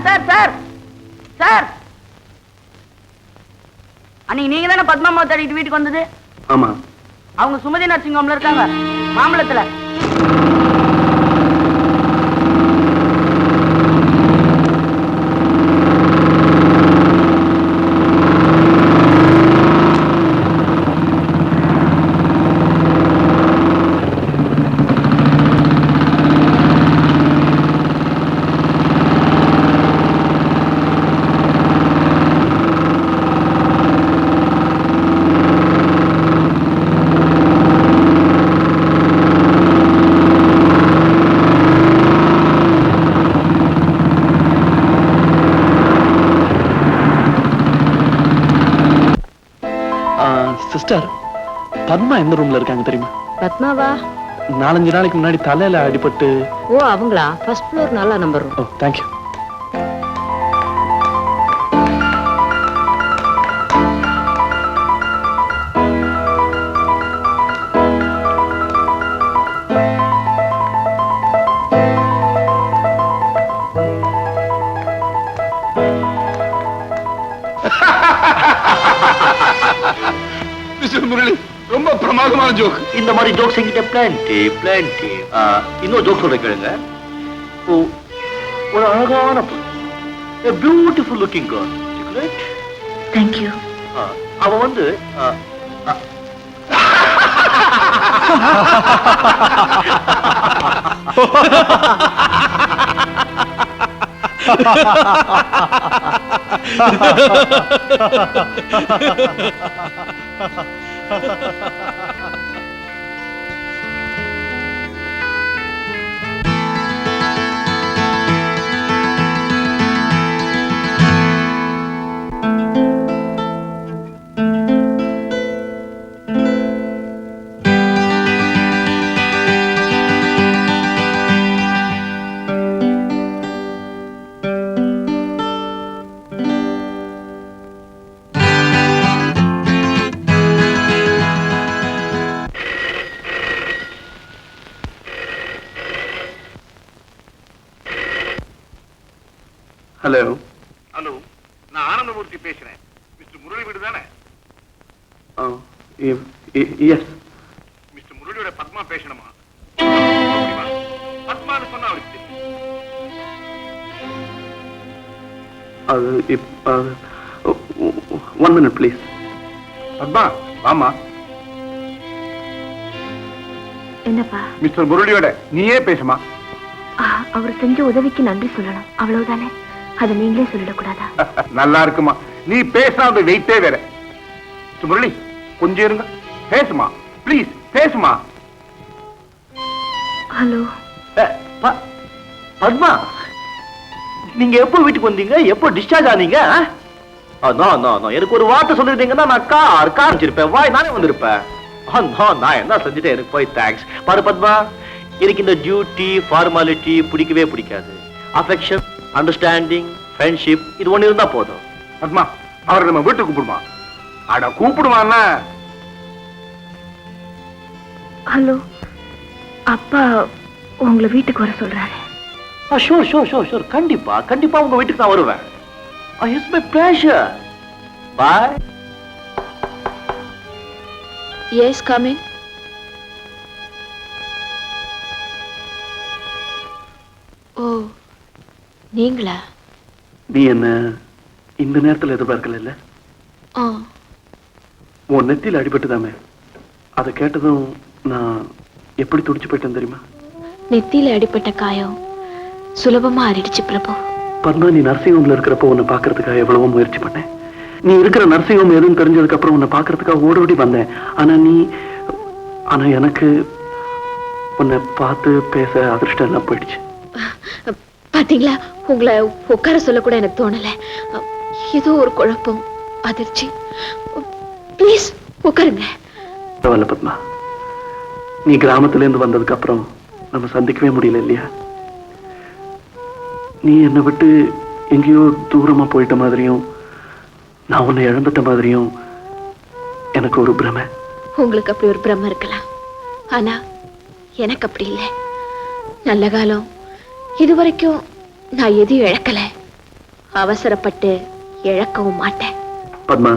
Sir sir sir sir, அன்னைக்கு நீங்க தானே பத்மாமா தேடிட்டு வீட்டுக்கு வந்தது? ஆமா. அவங்க சுமதி நர்சிங் ஹோம்ல இருக்காங்க, மாம்பழத்துல. சிஸ்டர், பத்மா எந்த ரூம்ல இருக்காங்க தெரியுமா? பத்மாவா? 4-5 நாளைக்கு முன்னாடி தலையில அடிபட்டு. ஓ, அவங்களா? ஃபர்ஸ்ட் ஃப்ளோர், நல்ல நம்பர். ஓ, தேங்க்யூ. முரளி, ரொம்ப பிரமாதமான ஜோக். இந்த மாதிரி ஜோக்ஸ் என்கிட்ட பிளான்டி. இன்னொரு ஜோக் சொல்ற கேளுங்க. ஒரு அழகான பொண்ணு, beautiful looking girl. Thank you. அவ வந்து ஹலோ. ஹலோ, நான் ஆனந்தமூர்த்தி பேசுறேன். மிஸ்டர் முரளி வீடு தானே? எஸ். மிஸ்டர் முரளியோட பத்மா பேசணுமா? பத்மான்னு சொன்னா அவருக்கு தெரியும். அது 1 minute ப்ளீஸ். பத்மா, ஆமா. என்னப்பா? மிஸ்டர் முரளியோட நீயே பேசுமா? அவர் செஞ்ச உதவிக்கு நன்றி சொல்லணும், அவ்வளவுதானே. அதை நீங்களே சொல்லிடக்கூடாதா? நல்லா இருக்குமா, நீ பேசுனா அந்த வெயிட்டே வேற. மிஸ்டர் முரளி, கொஞ்சம் இருங்க, பேசுமா ப்ளீஸ், பேசுமா. ஹலோ. பத்மா, நீங்க எப்போ வீட்டுக்கு வந்தீங்க? எப்போ டிஸ்சார்ஜ் ஆனீங்க? எனக்கு ஒரு வார்த்தை சொல்லிருந்தீங்கன்னா நான் கார் வச்சிருப்பேன், வாய் நானே வந்திருப்பேன். நான் என்ன செஞ்சுட்டேன், எனக்கு போய் தேங்க்ஸ். பாரு பத்மா, எனக்கு இந்த டியூட்டி ஃபார்மாலிட்டி பிடிக்கவே பிடிக்காது. அஃபெக்ஷன், அண்டர்ஸ்டாண்டிங், ஃப்ரெண்ட்ஷிப், இது ஒண்ணு இருந்தா போதும். பத்மா, அவரை நம்ம வீட்டுக்கு கூப்பிடுமா? அட கூப்பிடுவான்னா. ஹலோ, அப்பா உங்களை வீட்டுக்கு வர சொல்றாரு. ஷூர், கண்டிப்பா உங்க வீட்டுக்கு நான் வருவேன். It's my pleasure. Bye. Yes, come in. Oh, நீங்களா? நீ என்ன இந்த நேரத்தில் எதிர்பார்க்கல? இல்ல, உன் நெத்தியில் அடிபட்டுதாமே, அதை கேட்டதும் நான் எப்படி துடிச்சு போயிட்டேன் தெரியுமா? நெத்தியில அடிபட்ட காயம் சுலபமா ஆறிடுச்சு பிரபு. பத்மா, நீ நர்சிங் ஹோம்ல இருக்கிறப்போ உன்னை பாக்குறதுக்காக எவ்வளவோ முயற்சி பண்ணேன். நீ இருக்கிற நர்சிங் ஹோம் எதுன்னு தெரிஞ்சதுக்கு அப்புறம் உன்னை பாக்குறதுக்காக ஓடி வந்தேன். ஆனா எனக்கு உன்னை பார்த்து பேச அதிர்ஷ்டம் எல்லாம் போயிடுச்சு. பாத்தீங்களா, உங்களை உட்கார சொல்ல கூட எனக்கு தோணல. ஏதோ ஒரு குழப்பம், அதிர்ச்சி. ப்ளீஸ் உட்காருங்க. பரவாயில்ல பத்மா, நீ கிராமத்துல இருந்து வந்ததுக்கு அப்புறம் நம்ம சந்திக்கவே முடியல இல்லையா? நீ என்னை விட்டு எங்கேயோ தூரமா போயிட்ட மாதிரியும் நான் உன்னை இழந்துட்ட மாதிரியும் எனக்கு ஒரு பிரமை. உங்களுக்கு அப்படி ஒரு பிரமை இருக்கலாம், ஆனா எனக்கு அப்படி இல்லை. நல்ல காலம் இதுவரைக்கும் நான் எதையும் இழக்கல, அவசரப்பட்டு இழக்கவும் மாட்டேன். பத்மா,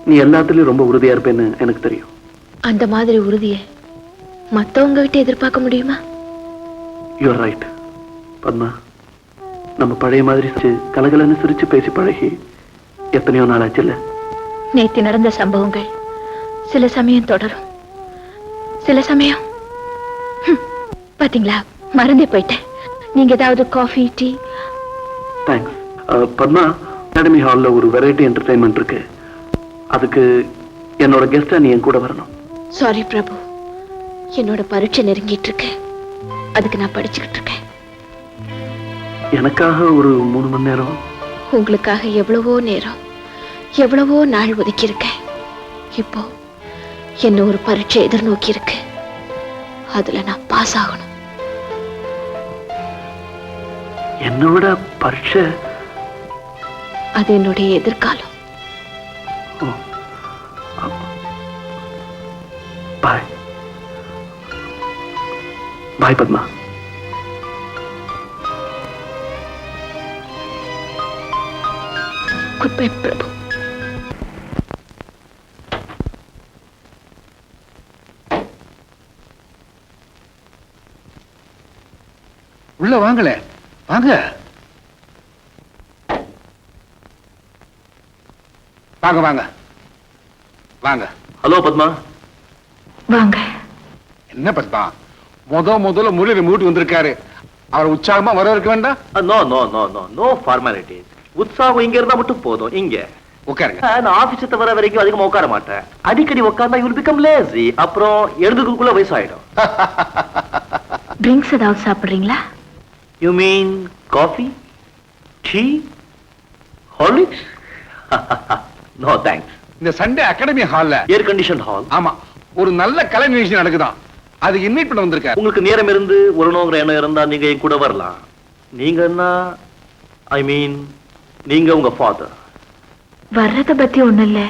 நீ எல்லாத்துலயும் ரொம்ப உறுதியா இருப்பேன்னு எனக்கு தெரியும். அந்த மாதிரி உறுதியை மத்தவங்க விட்டு எதிர்பார்க்க முடியுமா? You are right Padma. நம்ம பழைய மாதிரி கலகலன்னு சிரிச்சு பேசி பழகி எத்தனையோ நாள் ஆச்சுல்ல. நேத்து நடந்த சம்பவங்கள் சில சமயம் தொடரும், சில சமயம் பாத்தீங்களா, மறந்தே போயிட்டேன். நீங்க ஏதாவது coffee, tea? Thanks. Padma, academy ஹால்ல ஒரு வெரைட்டி என்டர்டைன்மெண்ட் இருக்கு. அதுக்கு என்னோட கெஸ்டா நீ என் கூட வரணும். சாரி பிரபு, என்னோட பரீட்சை நெருங்கிட்டு இருக்கு. அதுக்கு நான் படிச்சுக்கிட்டு இருக்கேன். எனக்காக ஒரு 3 மணி நேரம். உங்களுக்காக எவ்வளவோ நேரம், எவ்வளவோ நாள் ஒதுக்கி இருக்கேன். இப்போ என்ன ஒரு பரீட்சை எதிர்நோக்கி இருக்கு. அதுல நான் பாஸ் ஆகணும். என்னோட பரீட்சை? அது என்னுடைய எதிர்காலம். பாய் பாய் பத்மா. குட் பை பிரபு. உள்ள வாங்கல, வாங்க வாங்க வாங்க வாங்க. ஹலோ பத்மா. வாங்க. என்ன பத்மா, முதல்ல முரளி மூட்டு வந்திருக்காரு. அவர் உற்சாகமா வர இருக்க வேண்டாம்? No no no no no formalities. உற்சாகம் இங்க இருந்தா மட்டும் போதும். இங்க உட்காருங்க. நான் ஆபீஸ் வர வரைக்கும் அதிகமா உட்கார மாட்டேன். அடிக்கடி உட்கார்ந்தா யூ வில் பிகம் லேசி. அப்புறம் எழுதுக்குள்ள வயசாயிடும். ட்ரிங்க்ஸ் ஏதாவது சாப்பிடுறீங்களா? You mean coffee, tea, Horlicks? No thanks. இந்த சண்டே அகாடமி ஹால்ல ஏர் கண்டிஷன் ஹால். ஆமா, ஒரு நல்ல கலை நிகழ்ச்சி நடக்குதான். அது இன்வைட் பண்ண வந்திருக்காரு. உங்களுக்கு நேரம் இருந்து வரணுங்கிற எண்ணம் இருந்தா நீங்க என் கூட வரலாம். நீங்க என்ன, ஐ மீன் நீங்க உங்க ஃபாதர். வர்றத பத்தி ஒண்ணு இல்ல,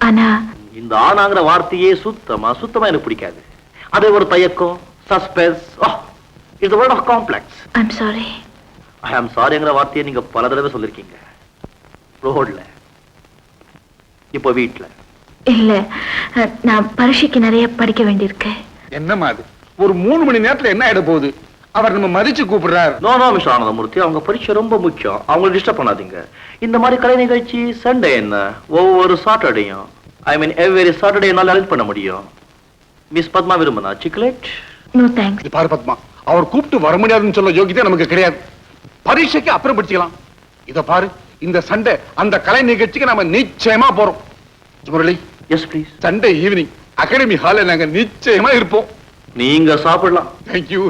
ஆனா இந்த ஆனாங்கிற வார்த்தையே சுத்தமா எனக்கு பிடிக்காது. அது ஒரு தயக்கம், suspense. It's a word of complex. I'm sorry. I am சாரிங்கிற வார்த்தையை நீங்க பல தடவை சொல்லிருக்கீங்க. ரோட்ல, இப்போ வீட்ல. இல்ல, நான் பரீட்சைக்கு நிறைய படிக்க வேண்டியிருக்கு. என்னமா அது, ஒரு 3 மணி நேரத்துல என்ன ஆயிட போகுது? அவர் நம்ம மதிச்சு கூப்பிடுறாரு. நோ நோ மிஸ்டர் ஆனந்தமூர்த்தி, அவங்க பரீட்சை ரொம்ப முக்கியம். அவங்களை டிஸ்டர்ப் பண்ணாதீங்க. இந்த மாதிரி கலை நிகழ்ச்சி சண்டே என்ன, ஒவ்வொரு சாட்டர்டேயும், ஐ மீன் எவ்ரி சாட்டர்டே என்னால அரேஞ்ச் பண்ண முடியும். மிஸ் பத்மா விரும்பினா சிக்லேட்? No thanks. இது பாரு பத்மா, அவர் கூப்பிட்டு வர முடியாதுன்னு சொல்ல யோகியதை நமக்கு கிடையாது. பரீட்சைக்கு அப்புறம் படிச்சுக்கலாம். இத பாரு, இந்த சண்டே அந்த கலை நிகழ்ச்சிக்கு நாம நிச்சயமா போறோம். Murali, yes please. Sunday evening academy ஹால்ல நாங்க நிச்சயமா இருப்போம். நீங்க சாப்பிடலாம். தேங்க்யூ.